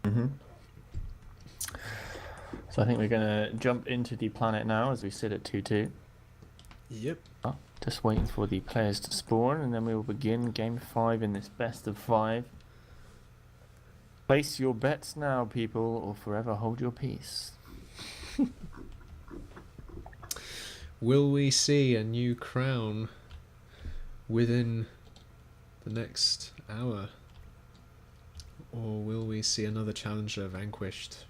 Hmm. So I think we're going to jump into the planet now as we sit at 2-2. Yep. Just waiting for the players to spawn, and then we will begin game 5 in this best of 5. Place your bets now, people, or forever hold your peace. Will we see a new crown within the next hour? Or will we see another challenger vanquished?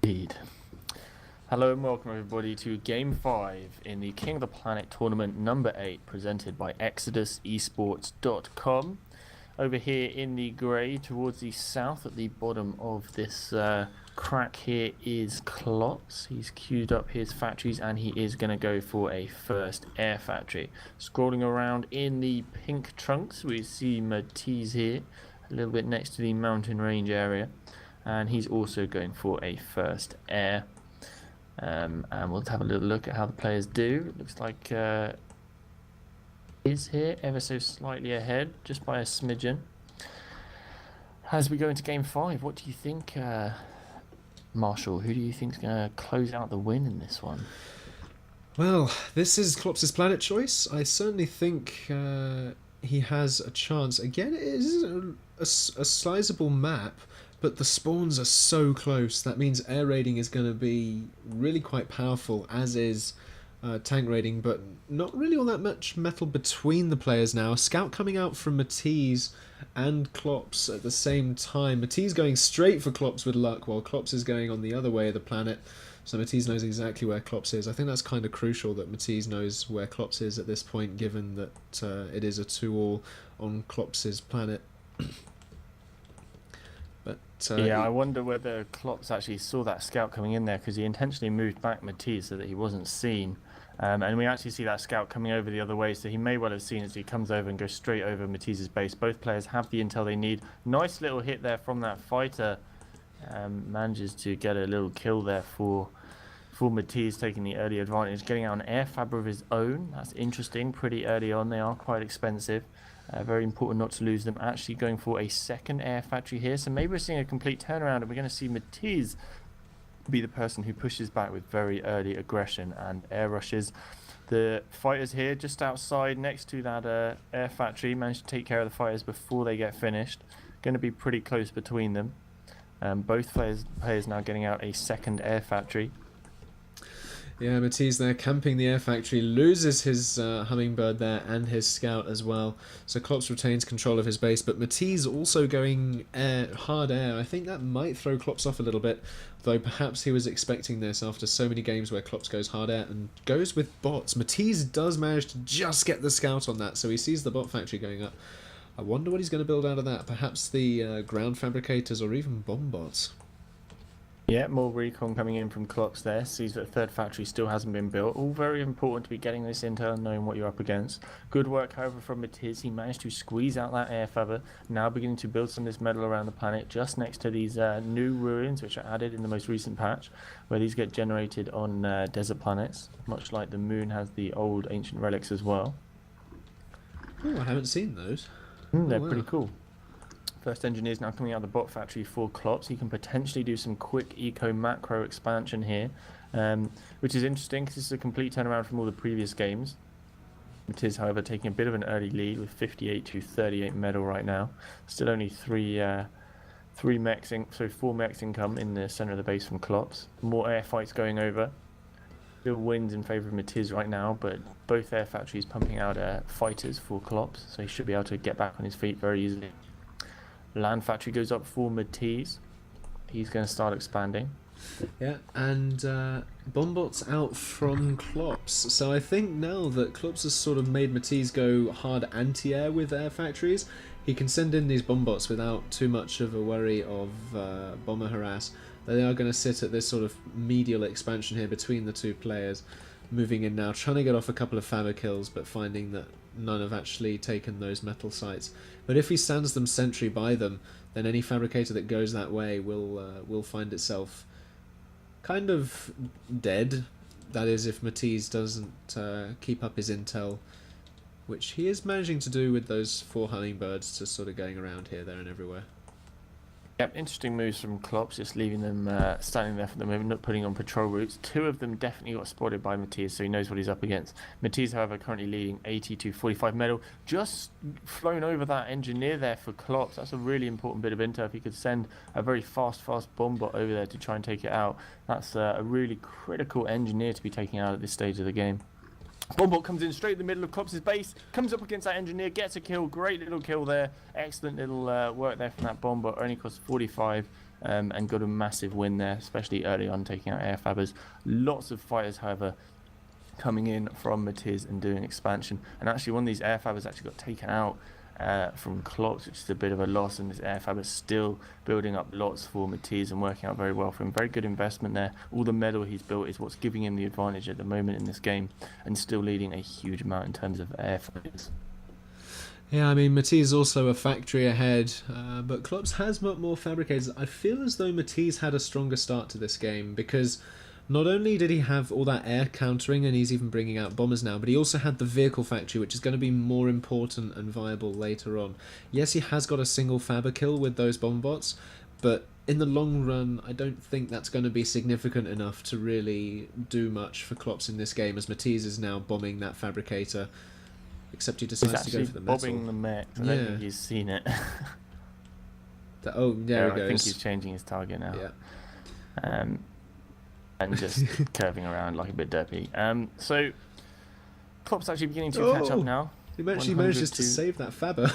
Indeed. Hello and welcome everybody to Game 5 in the King of the Planet Tournament number 8 presented by ExodusEsports.com. Over here in the grey towards the south at the bottom of this crack here is Clopse. He's queued up his factories and he is going to go for a first air factory. Scrolling around in the pink trunks we see Matiz here, a little bit next to the mountain range area, and he's also going for a first air. And we'll have a little look at how the players do. It looks like is here ever so slightly ahead, just by a smidgen. As we go into game 5, what do you think, Marshall? Who do you think is going to close out the win in this one? Well, this is Clopse's planet choice. I certainly think he has a chance. Again, it is a sizable map, but the spawns are so close. That means air raiding is going to be really quite powerful, as is tank raiding, but not really all that much metal between the players now. A scout coming out from Matiz and Clopse at the same time. Matiz going straight for Clopse with luck, while Clopse is going on the other way of the planet. So Matiz knows exactly where Clopse is. I think that's kind of crucial that Matiz knows where Clopse is at this point, given that it is a 2-all on Clopse's planet. But yeah, I wonder whether Clopse actually saw that scout coming in there, because he intentionally moved back Matiz so that he wasn't seen. And we actually see that scout coming over the other way, so he may well have seen as he comes over and goes straight over Matiz's base. Both players have the intel they need. Nice little hit there from that fighter. Manages to get a little kill there for Matiz, taking the early advantage, getting out an air fab of his own. That's interesting, pretty early on. They are quite expensive. Very important not to lose them. Actually going for a second air factory here, so maybe we're seeing a complete turnaround and we're going to see Matiz be the person who pushes back with very early aggression and air rushes. The fighters here just outside next to that air factory managed to take care of the fighters before they get finished. Going to be pretty close between them. Both players now getting out a second air factory. Yeah, Matiz there camping the air factory, loses his hummingbird there and his scout as well. So Clopse retains control of his base, but Matiz also going hard air. I think that might throw Clopse off a little bit, though perhaps he was expecting this after so many games where Clopse goes hard air and goes with bots. Matiz does manage to just get the scout on that, so he sees the bot factory going up. I wonder what he's going to build out of that. Perhaps the ground fabricators or even bomb bots. Yeah, more recon coming in from Clopse there. Sees that the third factory still hasn't been built. All very important to be getting this intel and knowing what you're up against. Good work, however, from Matiz. He managed to squeeze out that air fabber. Now beginning to build some of this metal around the planet, just next to these new ruins, which are added in the most recent patch, where these get generated on desert planets, much like the moon has the old ancient relics as well. Oh, I haven't seen those. They're wow. pretty cool. First engineers now coming out of the bot factory for Clopse. He can potentially do some quick eco macro expansion here, which is interesting because this is a complete turnaround from all the previous games. It is, however, taking a bit of an early lead with 58 to 38 medal right now. Still only four mechs income in the center of the base from Clopse. More air fights going over. Still wins in favor of Matiz right now, but both air factories pumping out fighters for Clopse, so he should be able to get back on his feet very easily. Land factory goes up for Matiz. He's going to start expanding. Yeah, and Bombot's out from Clopse. So I think now that Clopse has sort of made Matiz go hard anti-air with air factories, he can send in these Bombots without too much of a worry of bomber harass. They are going to sit at this sort of medial expansion here between the two players. Moving in now, trying to get off a couple of fabber kills, but finding that none have actually taken those metal sites. But if he stands them sentry by them, then any fabricator that goes that way will find itself kind of dead. That is, if Matiz doesn't keep up his intel, which he is managing to do with those 4 hummingbirds just sort of going around here, there and everywhere. Yep, interesting moves from Clopse, just leaving them standing there for the moment, not putting on patrol routes. Two of them definitely got spotted by Matiz, so he knows what he's up against. Matiz, however, currently leading 80 to 45 medal. Just flown over that engineer there for Clopse. That's a really important bit of intel. If he could send a very fast bomb bot over there to try and take it out, that's a really critical engineer to be taking out at this stage of the game. Bombot comes in straight in the middle of Clopse's base, comes up against that engineer, gets a kill. Great little kill there. Excellent little work there from that Bombot. Only cost 45 and got a massive win there, especially early on taking out air fabbers. Lots of fighters, however, coming in from Matiz and doing expansion. And actually one of these air fabbers actually got taken out from Clopse, which is a bit of a loss, and this air fab is still building up lots for Matiz and working out very well for him. Very good investment there. All the metal he's built is what's giving him the advantage at the moment in this game, and still leading a huge amount in terms of air fabs. Yeah, I mean, Matiz is also a factory ahead, but Clopse has more fabricators. I feel as though Matiz had a stronger start to this game, because not only did he have all that air countering, and he's even bringing out bombers now, but he also had the vehicle factory, which is going to be more important and viable later on. Yes, he has got a single fabber kill with those bomb bots, but in the long run, I don't think that's going to be significant enough to really do much for Clopse in this game, as Matiz is now bombing that fabricator, except he decides to go for the metal. Bobbing the mech. I don't think he's seen it. Oh, there he goes. I think he's changing his target now. Yeah. And just curving around like a bit derpy. So Clopse actually beginning to catch up now. He actually manages to save that fabber.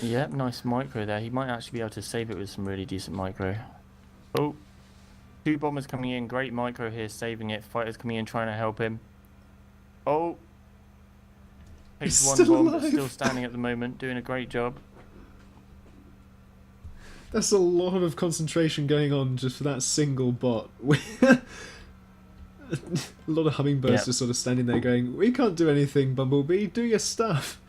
Yep, nice micro there. He might actually be able to save it with some really decent micro. Oh, two bombers coming in. Great micro here, saving it. Fighters coming in, trying to help him. Oh, takes one bomb, but still standing at the moment, doing a great job. That's a lot of concentration going on just for that single bot. A lot of hummingbirds just sort of standing there going, "We can't do anything, Bumblebee, do your stuff."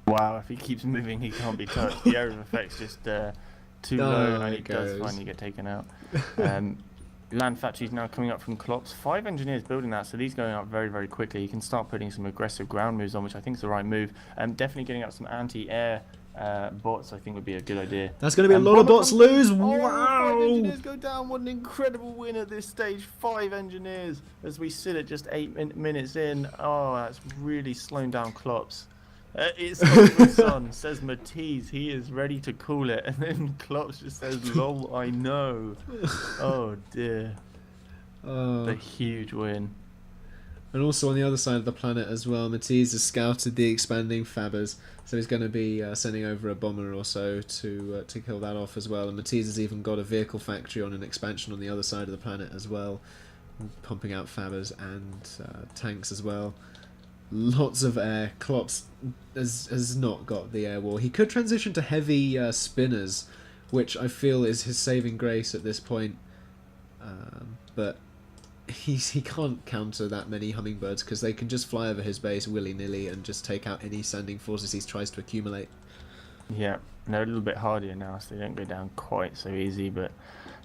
Wow, if he keeps moving, he can't be touched. The area of effect's just too low, and he does finally get taken out. Land factories now coming up from Clopse. 5 engineers building that, so these going up very, very quickly. You can start putting some aggressive ground moves on, which I think is the right move. Definitely getting up some anti-air bots, I think, would be a good idea. That's going to be a lot of bots lose. Wow! 5 engineers go down. What an incredible win at this stage. 5 engineers as we sit at just 8 minutes in. Oh, that's really slowing down Clopse. It's over, son, says Matiz. He is ready to call it. And then Clopse just says, "Lol, I know." Oh, dear. The huge win. And also on the other side of the planet as well, Matiz has scouted the expanding fabbers, so he's going to be sending over a bomber or so to kill that off as well. And Matiz has even got a vehicle factory on an expansion on the other side of the planet as well, pumping out fabbers and tanks as well. Lots of air. Clopse has not got the air wall. He could transition to heavy spinners, which I feel is his saving grace at this point, but he can't counter that many hummingbirds because they can just fly over his base willy-nilly and just take out any standing forces he tries to accumulate. Yeah, they're a little bit hardier now, so they don't go down quite so easy, but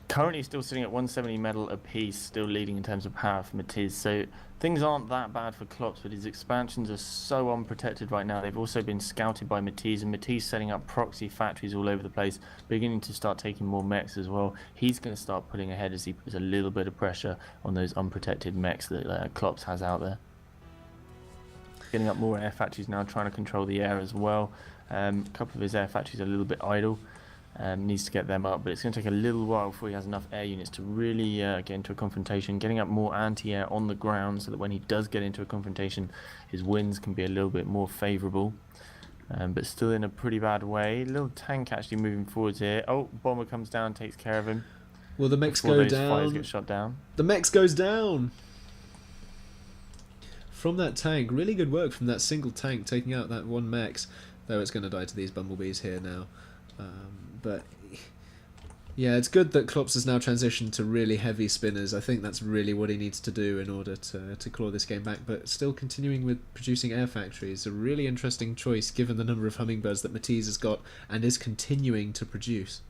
currently still sitting at 170 medal apiece, still leading in terms of power for Matiz. So things aren't that bad for Clopse, but his expansions are so unprotected right now. They've also been scouted by Matiz, and Matiz setting up proxy factories all over the place, beginning to start taking more mechs as well. He's going to start pulling ahead as he puts a little bit of pressure on those unprotected mechs that Clopse has out there. Getting up more air factories now, trying to control the air as well. A couple of his air factories are a little bit idle. Needs to get them up, but it's going to take a little while before he has enough air units to really get into a confrontation. Getting up more anti-air on the ground so that when he does get into a confrontation, his wins can be a little bit more favourable. But still in a pretty bad way. Little tank actually moving forwards here. Oh, bomber comes down, takes care of him. Well, the mechs go down. Fighters get shot down. The mechs goes down from that tank. Really good work from that single tank taking out that one mechs. Though it's going to die to these bumblebees here now. But yeah, it's good that Clopse has now transitioned to really heavy spinners. I think that's really what he needs to do in order to claw this game back, but still continuing with producing air factories. A really interesting choice given the number of hummingbirds that Matiz has got and is continuing to produce.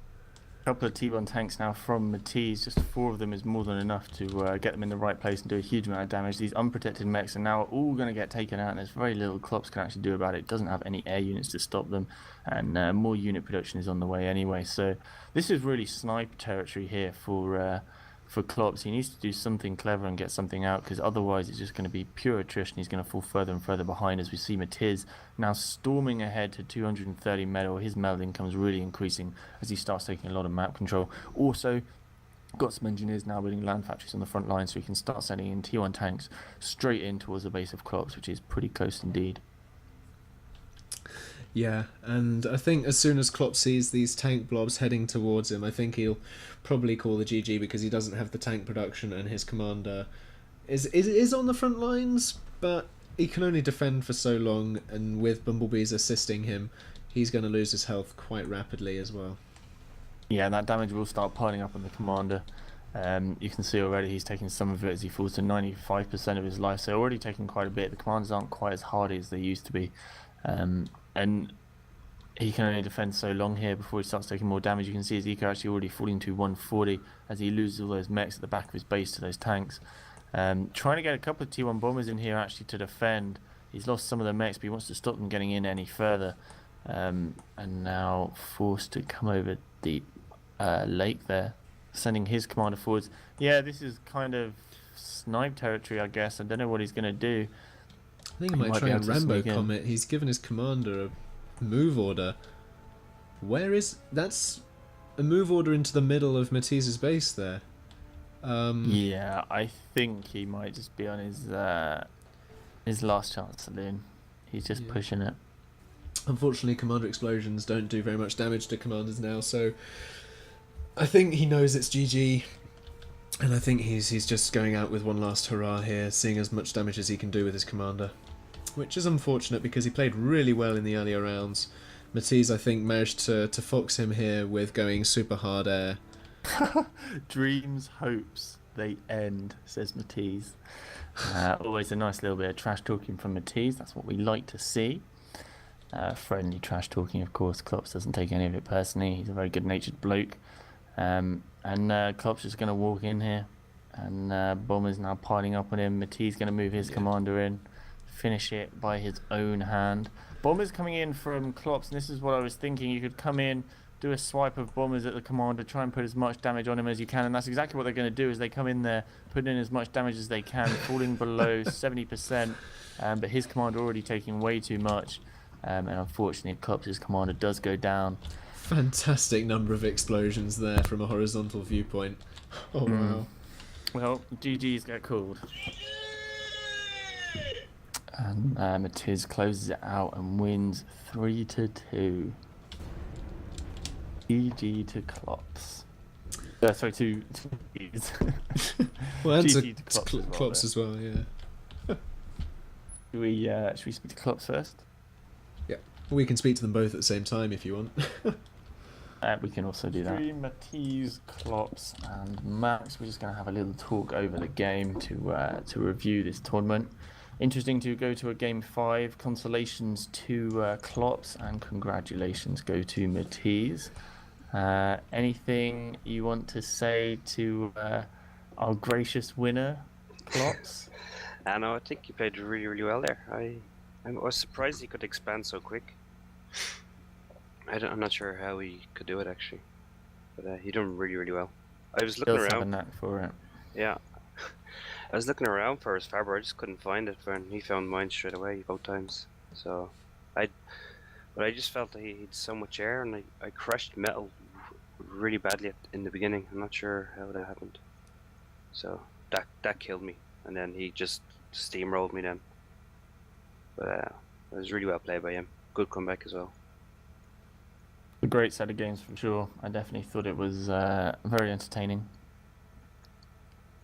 Couple of T1 tanks now from Matiz. Just 4 of them is more than enough to get them in the right place and do a huge amount of damage. These unprotected mechs are now all going to get taken out, and there's very little Clopse can actually do about it. It doesn't have any air units to stop them, and more unit production is on the way anyway. So this is really snipe territory here for Clopse. He needs to do something clever and get something out, because otherwise it's just going to be pure attrition. He's going to fall further and further behind, as we see Matiz now storming ahead to 230 metal. His metal income's really increasing as he starts taking a lot of map control. Also, got some engineers now building land factories on the front line, so he can start sending in T1 tanks straight in towards the base of Clopse, which is pretty close indeed. Yeah, and I think as soon as Clopse sees these tank blobs heading towards him, I think he'll probably call the GG, because he doesn't have the tank production, and his commander is on the front lines, but he can only defend for so long, and with bumblebees assisting him, he's going to lose his health quite rapidly as well. Yeah, that damage will start piling up on the commander. You can see already he's taking some of it as he falls to 95% of his life, so already taking quite a bit. The commanders aren't quite as hardy as they used to be. And he can only defend so long here before he starts taking more damage. You can see his eco actually already falling to 140 as he loses all those mechs at the back of his base to those tanks. Trying to get a couple of T1 bombers in here actually to defend. He's lost some of the mechs, but he wants to stop them getting in any further. And now forced to come over the lake there, sending his commander forwards. Yeah, this is kind of snipe territory, I guess. I don't know what he's going to do. I think he might try a Rambo Comet. He's given his commander a move order. That's a move order into the middle of Matiz's base there. Yeah, I think he might just be on his last chance saloon. He's just pushing it. Unfortunately, commander explosions don't do very much damage to commanders now, so I think he knows it's GG. And I think he's just going out with one last hurrah here, seeing as much damage as he can do with his commander. Which is unfortunate, because he played really well in the earlier rounds. Matiz, I think, managed to fox him here with going super hard air. Dreams, hopes, they end, says Matiz. Always a nice little bit of trash talking from Matiz. That's what we like to see. Friendly trash talking, of course. Clopse doesn't take any of it personally. He's a very good-natured bloke. And Clopse is going to walk in here, and Bomber's now piling up on him. Matiz going to move his commander in, finish it by his own hand. Bomber's coming in from Clopse, and this is what I was thinking. You could come in, do a swipe of bombers at the commander, try and put as much damage on him as you can, and that's exactly what they're going to do. Is they come in there, put in as much damage as they can, falling below 70%, but his commander already taking way too much, and unfortunately Clopse's commander does go down. Fantastic number of explosions there from a horizontal viewpoint. Oh wow. Well, GG's get called. And Matiz closes it out and wins 3-2. GG to Clopse. Sorry, to well, and GG to Clopse as well, yeah. Should we speak to Clopse first? Yeah. We can speak to them both at the same time if you want. We can also do that. Matiz, Clopse, and Max. We're just going to have a little talk over the game to review this tournament. Interesting to go to a game 5. Consolations to Clopse, and congratulations go to Matiz. Anything you want to say to our gracious winner, Clopse? No, I think he played really, really well there. I was surprised he could expand so quick. I'm not sure how he could do it actually, but he done really, really well. I was looking around. Have a knack for it. Yeah, I was looking around for his Faber. I just couldn't find it, and he found mine straight away both times. So but I just felt that he had so much air, and I crushed metal really badly in the beginning. I'm not sure how that happened. So that killed me, and then he just steamrolled me then. But it was really well played by him. Good comeback as well. A great set of games for sure. I definitely thought it was very entertaining.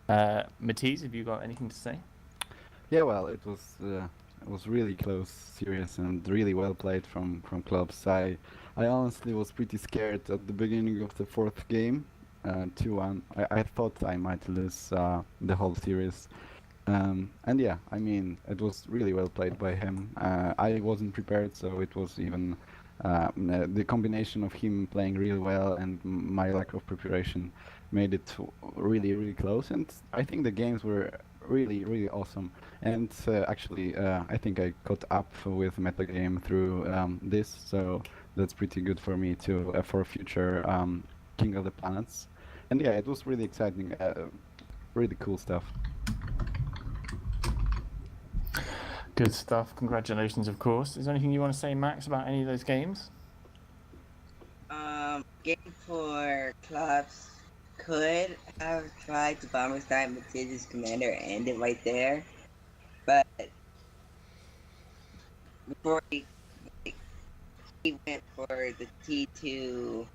Matiz, have you got anything to say? Yeah, well, it was really close, serious, and really well played from Clopse. I honestly was pretty scared at the beginning of the fourth game, 2-1. I thought I might lose the whole series. And yeah, I mean, it was really well played by him. I wasn't prepared, so it was even The combination of him playing really well and my lack of preparation made it really, really close. And I think the games were really, really awesome. And actually, I think I caught up with metagame through this, so that's pretty good for me to for future King of the Planets. And yeah, it was really exciting, really cool stuff. Good stuff. Congratulations, of course. Is there anything you want to say, Max, about any of those games? Game for Clopse could have tried to bomber snipe Matiz's commander and end it right there, but before he went for the T2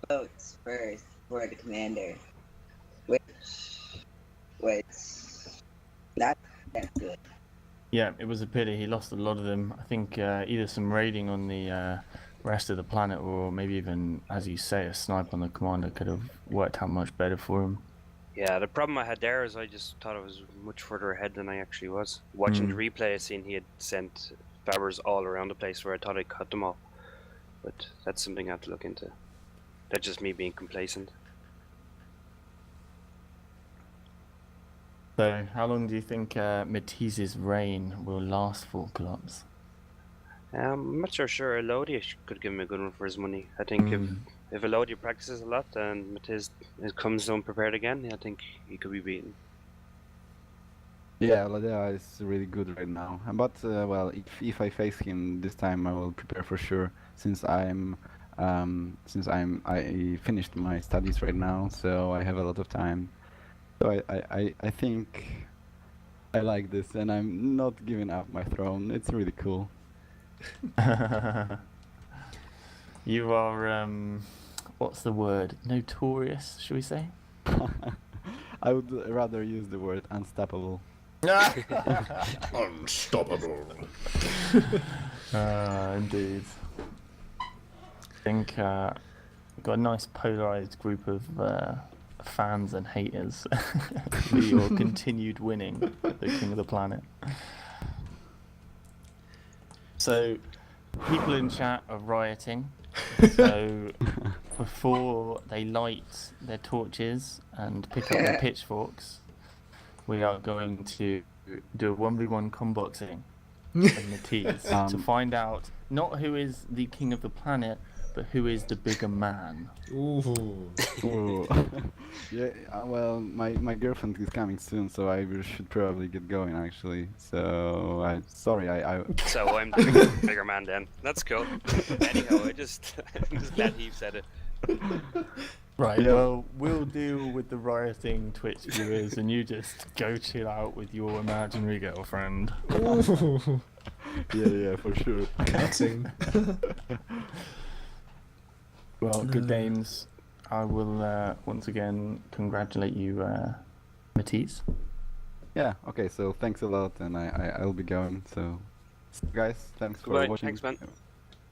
boats first for the commander, which was not that good. Yeah, it was a pity. He lost a lot of them. I think either some raiding on the rest of the planet, or maybe even, as you say, a snipe on the commander could have worked out much better for him. Yeah, the problem I had there is I just thought I was much further ahead than I actually was. Watching the replay, I seen he had sent Fabbers all around the place where I thought I cut them all. But that's something I have to look into. That's just me being complacent. So, how long do you think Matiz's reign will last for, Clopse? I'm not so sure Elodie could give him a good one for his money. I think if Elodie practices a lot and Matiz comes unprepared again, I think he could be beaten. Yeah, Ladea is really good right now. But well, if I face him this time, I will prepare for sure. Since I finished my studies right now, so I have a lot of time. So I think I like this, and I'm not giving up my throne. It's really cool. You are, what's the word? Notorious, should we say? I would rather use the word unstoppable. Unstoppable. Indeed. I think we've got a nice polarized group of fans and haters for your continued winning at the King of the Planet. So, people in chat are rioting. So, before they light their torches and pick up their pitchforks, we are going to do a 1v1 comboxing of Matiz to find out not who is the King of the Planet, but who is the bigger man. Ooh. Ooh. Yeah, well, my girlfriend is coming soon, so I should probably get going actually. So I So I'm the bigger man then. That's cool. Anyhow, I'm just glad he said it. Right, Yeah. well, we'll deal with the rioting Twitch viewers, and you just go chill out with your imaginary girlfriend. Ooh. yeah, for sure. Cutting. Well, good games. I will once again congratulate you, Matiz. Yeah, okay, so thanks a lot, and I'll be going. So, guys, thanks for Goodbye, watching. thanks, man.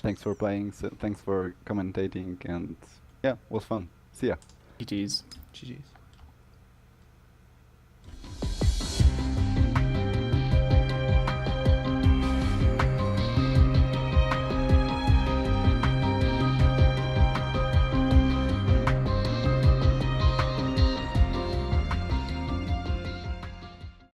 Thanks for playing. So thanks for commentating, and yeah, it was fun. See ya. GG's. GG's.